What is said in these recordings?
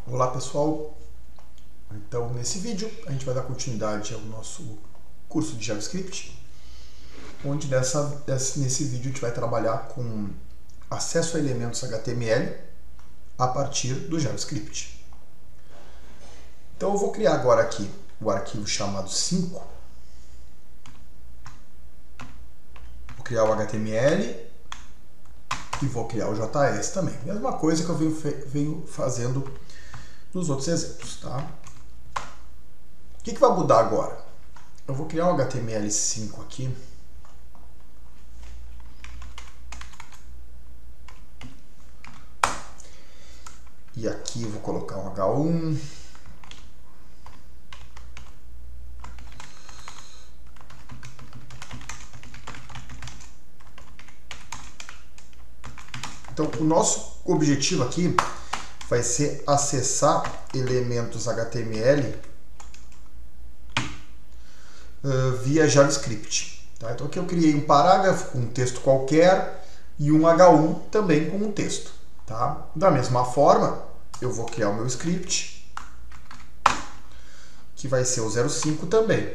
Olá pessoal, então nesse vídeo a gente vai dar continuidade ao nosso curso de JavaScript, onde nesse vídeo a gente vai trabalhar com acesso a elementos HTML a partir do JavaScript. Então eu vou criar agora aqui o arquivo chamado 5, vou criar o HTML e vou criar o JS também, mesma coisa que eu venho fazendo nos outros exemplos, tá? O que vai mudar agora? Eu vou criar um HTML5 aqui. E aqui eu vou colocar um H1. Então, o nosso objetivo aqui vai ser acessar elementos HTML via JavaScript. Tá? Então aqui eu criei um parágrafo com um texto qualquer e um H1 também com um texto. Tá? Da mesma forma, eu vou criar o meu script, que vai ser o 05 também.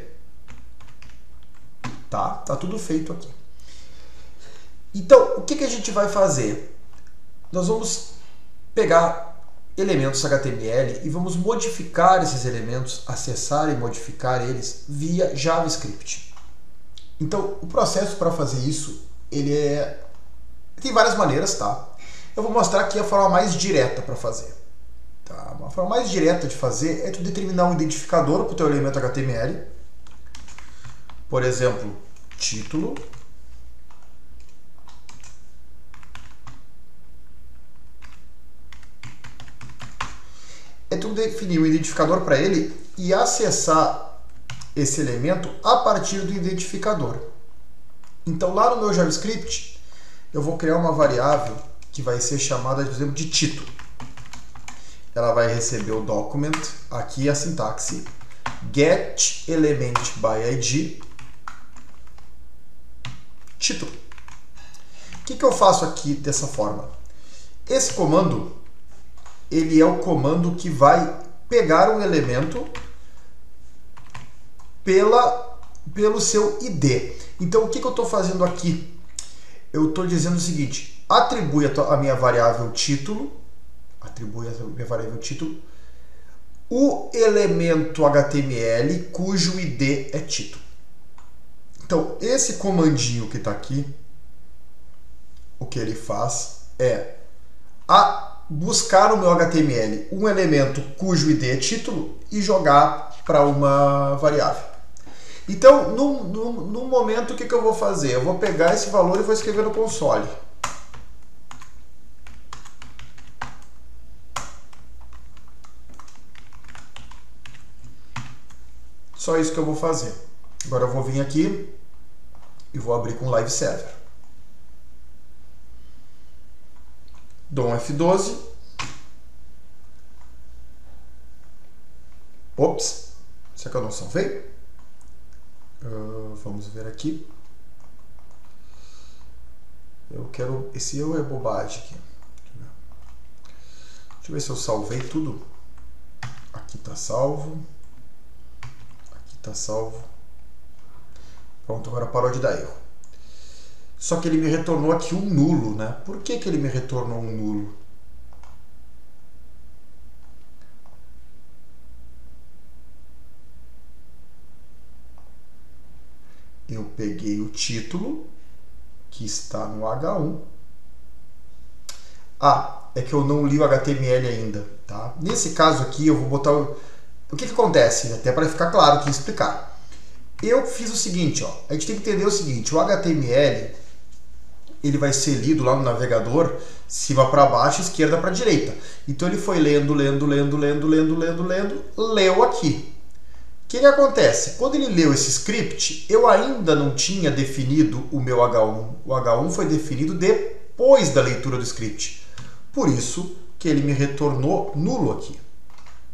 Tá tudo feito aqui. Então, o que a gente vai fazer? Nós vamos pegar elementos HTML e vamos modificar esses elementos, acessar e modificar eles via JavaScript. Então, o processo para fazer isso, tem várias maneiras, tá? Eu vou mostrar aqui a forma mais direta para fazer. Tá? Uma forma mais direta de fazer é tu determinar um identificador para o teu elemento HTML. Por exemplo, título. É tu definir um identificador para ele e acessar esse elemento a partir do identificador. Então, lá no meu JavaScript, eu vou criar uma variável que vai ser chamada, por exemplo, de título. Ela vai receber o document, aqui a sintaxe, getElementById, título. O que eu faço aqui dessa forma? Esse comando, ele é o comando que vai pegar um elemento pelo seu ID. Então, o que eu estou fazendo aqui? Eu estou dizendo o seguinte: atribui a minha variável título, o elemento HTML cujo ID é título. Então, esse comandinho que está aqui, o que ele faz é buscar no meu HTML um elemento cujo ID é título e jogar para uma variável. Então, no momento, o que eu vou fazer? Eu vou pegar esse valor e vou escrever no console. Só isso que eu vou fazer. Agora eu vou vir aqui e vou abrir com o Live Server. Dou um F12. Ops, será que eu não salvei? Vamos ver aqui. Esse erro é bobagem aqui. Deixa eu ver se eu salvei tudo. Aqui está salvo. Aqui está salvo. Pronto, agora parou de dar erro. Só que ele me retornou aqui um nulo, né? Por que ele me retornou um nulo? Eu peguei o título, que está no H1. É que eu não li o HTML ainda, tá? Nesse caso aqui, eu vou botar... O que acontece? Até para ficar claro aqui, explicar. Eu fiz o seguinte, ó. A gente tem que entender o seguinte: o HTML... ele vai ser lido lá no navegador, cima para baixo, esquerda para direita. Então ele foi lendo, leu aqui. O que acontece? Quando ele leu esse script, eu ainda não tinha definido o meu H1. O H1 foi definido depois da leitura do script. Por isso que ele me retornou nulo aqui.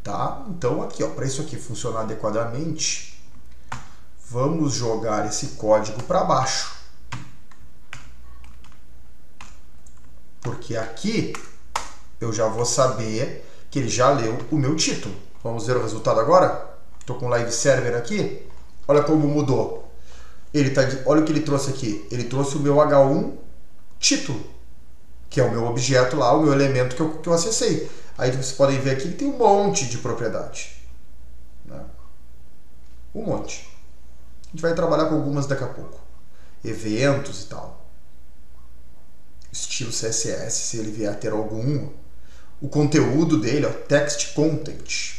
Tá? Então aqui, para isso aqui funcionar adequadamente, vamos jogar esse código para baixo. Porque aqui eu já vou saber que ele já leu o meu título. Vamos ver o resultado agora? Estou com o Live Server aqui. Olha como mudou. Olha o que ele trouxe aqui. Ele trouxe o meu H1 título, que é o meu objeto lá, o meu elemento que eu acessei. Aí vocês podem ver aqui que tem um monte de propriedade. Né? Um monte. A gente vai trabalhar com algumas daqui a pouco. Eventos e tal. Estilo CSS, se ele vier a ter algum. O conteúdo dele, ó, text content.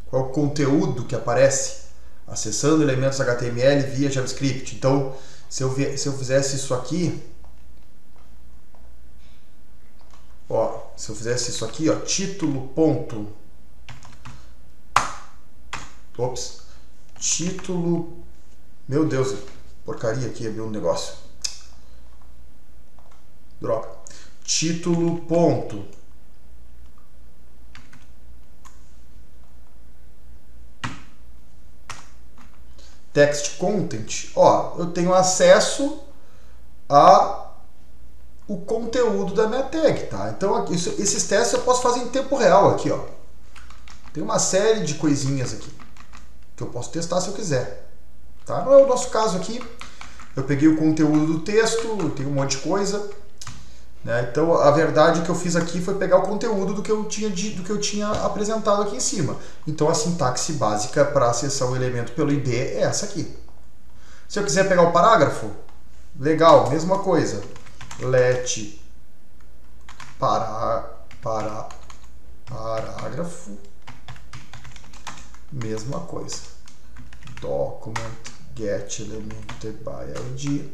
Qual é o conteúdo que aparece? Acessando elementos HTML via JavaScript. Então, se eu fizesse isso aqui, ó, se eu fizesse isso aqui, ó, título ponto, título, meu Deus, porcaria aqui, abriu um negócio, droga, título ponto, text content, ó, eu tenho acesso a o conteúdo da minha tag, tá? Então aqui, esses testes eu posso fazer em tempo real aqui, ó. Tem uma série de coisinhas aqui que eu posso testar se eu quiser, tá? Não é o nosso caso aqui. Eu peguei o conteúdo do texto, tem um monte de coisa, né? Então a verdade que eu fiz aqui foi pegar o conteúdo do que eu tinha apresentado aqui em cima. Então a sintaxe básica para acessar o elemento pelo ID é essa aqui. Se eu quiser pegar o parágrafo, legal, mesma coisa. Let parágrafo, mesma coisa. Document get elemented by ID,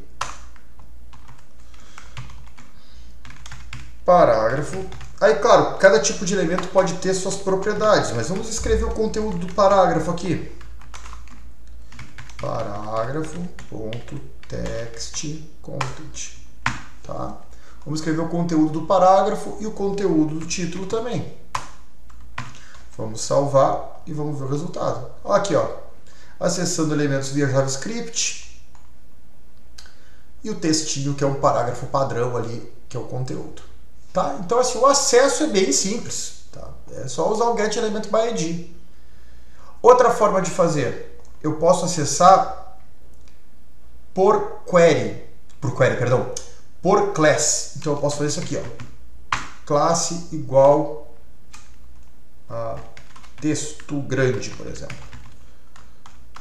parágrafo. Aí, claro, cada tipo de elemento pode ter suas propriedades, mas vamos escrever o conteúdo do parágrafo aqui. Parágrafo.text content. Tá? Vamos escrever o conteúdo do parágrafo e o conteúdo do título também. Vamos salvar e vamos ver o resultado. Olha aqui, ó. Acessando elementos via JavaScript e o textinho, que é um parágrafo padrão ali, que é o conteúdo. Tá? Então, assim, o acesso é bem simples. Tá? É só usar o getElementById. Outra forma de fazer, eu posso acessar por class. Então eu posso fazer isso aqui, ó. Classe igual a texto grande, por exemplo.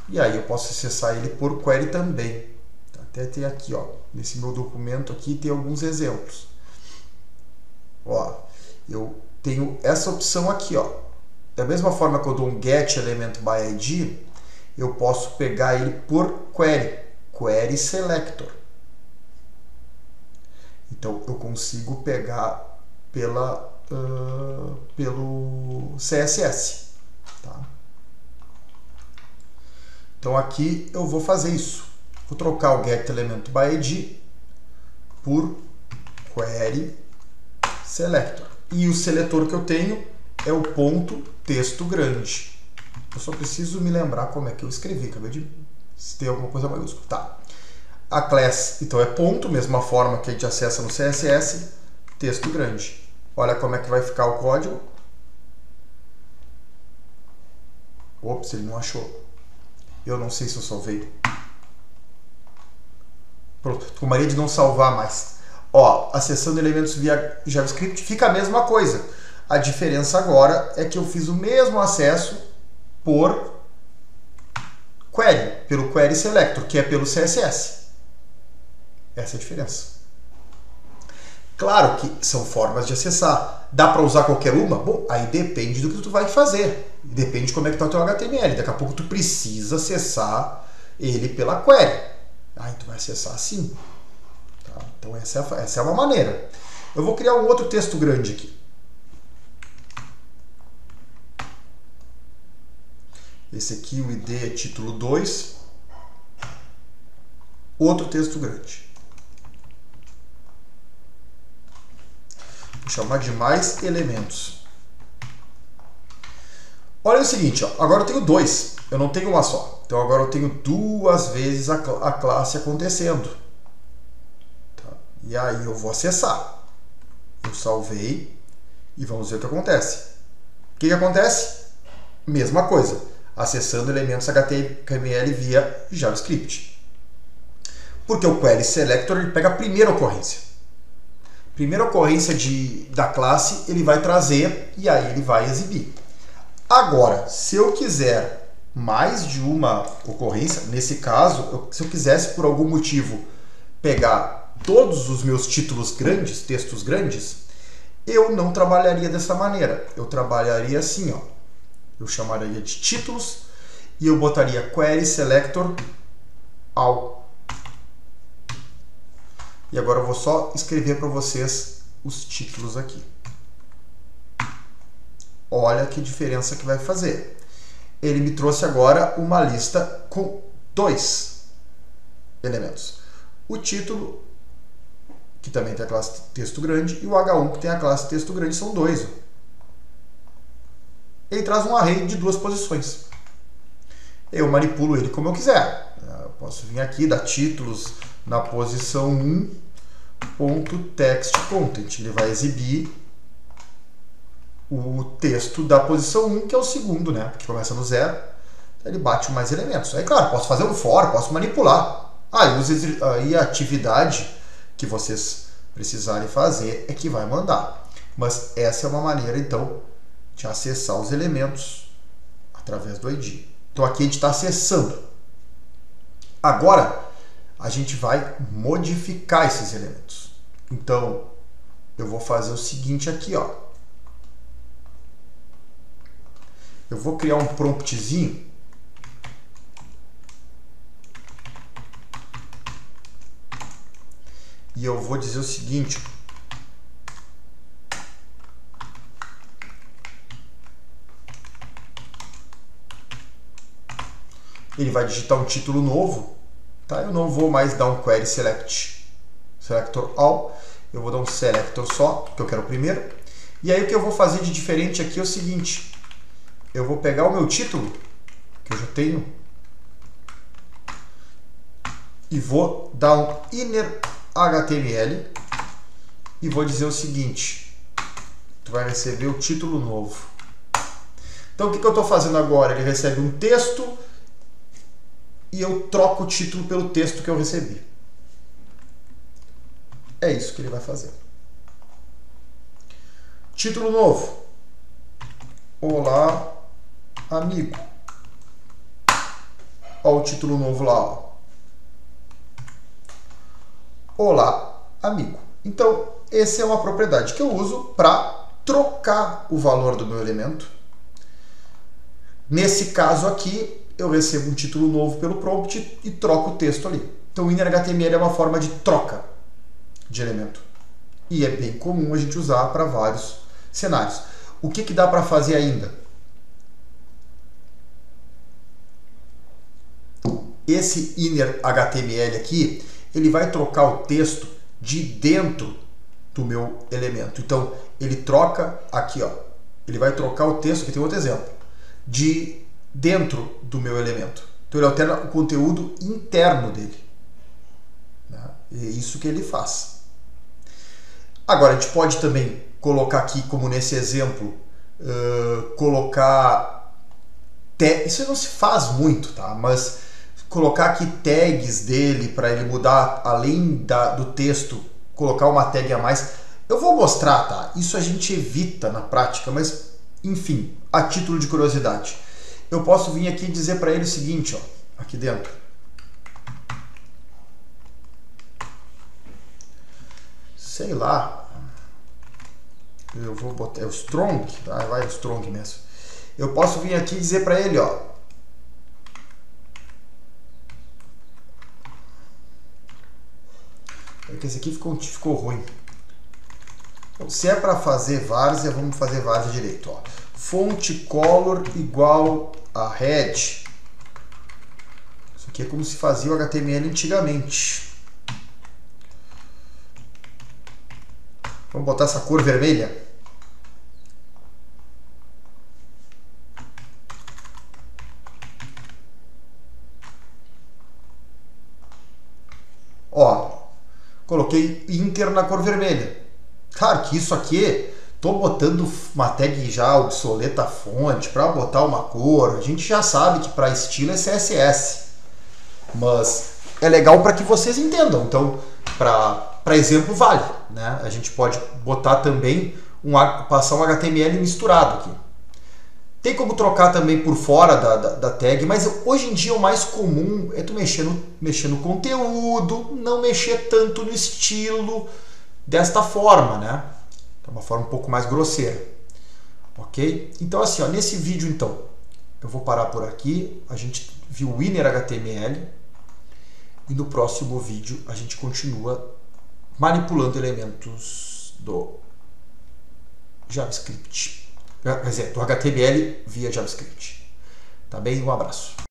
E aí eu posso acessar ele por query também. Até tem aqui, ó, nesse meu documento aqui tem alguns exemplos. Ó, eu tenho essa opção aqui, ó. Da mesma forma que eu dou um getElementById, eu posso pegar ele por query selector. Então eu consigo pegar pelo CSS. Tá? Então aqui eu vou fazer isso. Vou trocar o getElementById por query selector. E o seletor que eu tenho é o ponto texto grande. Eu só preciso me lembrar como é que eu escrevi. Acabei de ter alguma coisa maiúscula. Tá. A class, então, é ponto, mesma forma que a gente acessa no CSS, texto grande. Olha como é que vai ficar o código. Ops, ele não achou. Eu não sei se eu salvei. Pronto, com mania de não salvar mais. Ó, acessando elementos via JavaScript, fica a mesma coisa. A diferença agora é que eu fiz o mesmo acesso por query, pelo query selector, que é pelo CSS. Essa é a diferença. Claro que são formas de acessar. Dá para usar qualquer uma? Bom, aí depende do que tu vai fazer. Depende de como é que está o teu HTML. Daqui a pouco tu precisa acessar ele pela query. Aí tu vai acessar assim. Tá? Então essa é uma maneira. Eu vou criar um outro texto grande aqui. Esse aqui, o ID é título 2. Outro texto grande. Vou chamar de mais elementos. Olha o seguinte, ó, agora eu tenho dois, eu não tenho uma só. Então agora eu tenho duas vezes a classe acontecendo. Tá? E aí eu vou acessar. Eu salvei e vamos ver o que acontece. O que acontece? Mesma coisa, acessando elementos HTML via JavaScript. Porque o Query Selector ele pega a primeira ocorrência. Primeira ocorrência da classe ele vai trazer e aí ele vai exibir. Agora, se eu quiser mais de uma ocorrência, nesse caso, se eu quisesse por algum motivo pegar todos os meus títulos grandes, textos grandes, eu não trabalharia dessa maneira. Eu trabalharia assim, ó. Eu chamaria de títulos e eu botaria Query Selector All. E agora eu vou só escrever para vocês os títulos aqui. Olha que diferença que vai fazer. Ele me trouxe agora uma lista com 2 elementos. O título, que também tem a classe texto grande, e o H1, que tem a classe texto grande, são 2. Ele traz um array de 2 posições. Eu manipulo ele como eu quiser. Eu posso vir aqui, dar títulos na posição 1, ponto text content. Ele vai exibir o texto da posição 1, que é o segundo, né? Que começa no 0. Ele bate mais elementos. Aí, claro, posso fazer um for, posso manipular. Aí a atividade que vocês precisarem fazer é que vai mandar. Mas essa é uma maneira, então, de acessar os elementos através do ID. Então aqui a gente está acessando. Agora a gente vai modificar esses elementos. Então eu vou fazer o seguinte aqui, ó. Eu vou criar um promptzinho. E eu vou dizer o seguinte. Ele vai digitar um título novo, tá? Eu não vou mais dar um Query Selector All, eu vou dar um Selector só, porque eu quero o primeiro. E aí o que eu vou fazer de diferente aqui é o seguinte, eu vou pegar o meu título, que eu já tenho, e vou dar um inner HTML, e vou dizer o seguinte, tu vai receber o título novo. Então o que eu estou fazendo agora? Ele recebe um texto, e eu troco o título pelo texto que eu recebi. É isso que ele vai fazer. Título novo. Olá, amigo. Olha o título novo lá. Ó. Olá, amigo. Então, essa é uma propriedade que eu uso para trocar o valor do meu elemento. Nesse caso aqui, eu recebo um título novo pelo prompt e troco o texto ali. Então o inner HTML é uma forma de troca de elemento. E é bem comum a gente usar para vários cenários. O que dá para fazer ainda? Esse inner HTML aqui, ele vai trocar o texto de dentro do meu elemento. Então ele troca aqui, ó. Ele vai trocar o texto, aqui tem outro exemplo, de dentro do meu elemento. Então ele altera o conteúdo interno dele. É isso que ele faz. Agora, a gente pode também colocar aqui, como nesse exemplo, colocar... Isso não se faz muito, tá? Mas colocar aqui tags dele para ele mudar, além do texto, colocar uma tag a mais. Eu vou mostrar, tá? Isso a gente evita na prática, mas, enfim, a título de curiosidade. Eu posso vir aqui e dizer para ele o seguinte, ó, aqui dentro. Sei lá. Eu vou botar o strong, tá? Vai o strong mesmo. Eu posso vir aqui e dizer para ele, ó. É que esse aqui ficou ruim. Então, se é para fazer várzea, vamos fazer várzea direito, ó. Font color igual a red. Isso aqui é como se fazia o HTML antigamente. Vamos botar essa cor vermelha. Ó, coloquei Inter na cor vermelha. Claro que isso aqui Estou botando uma tag já obsoleta fonte para botar uma cor. A gente já sabe que para estilo é CSS, mas é legal para que vocês entendam. Então, para exemplo, vale, né? A gente pode botar também passar um HTML misturado aqui. Tem como trocar também por fora da tag, mas hoje em dia o mais comum é tu mexer no conteúdo, não mexer tanto no estilo desta forma, né? É uma forma um pouco mais grosseira, ok? Então assim, ó, nesse vídeo então, eu vou parar por aqui. A gente viu o Inner HTML e no próximo vídeo a gente continua manipulando elementos do JavaScript. Quer dizer, do HTML via JavaScript. Tá bem? Um abraço.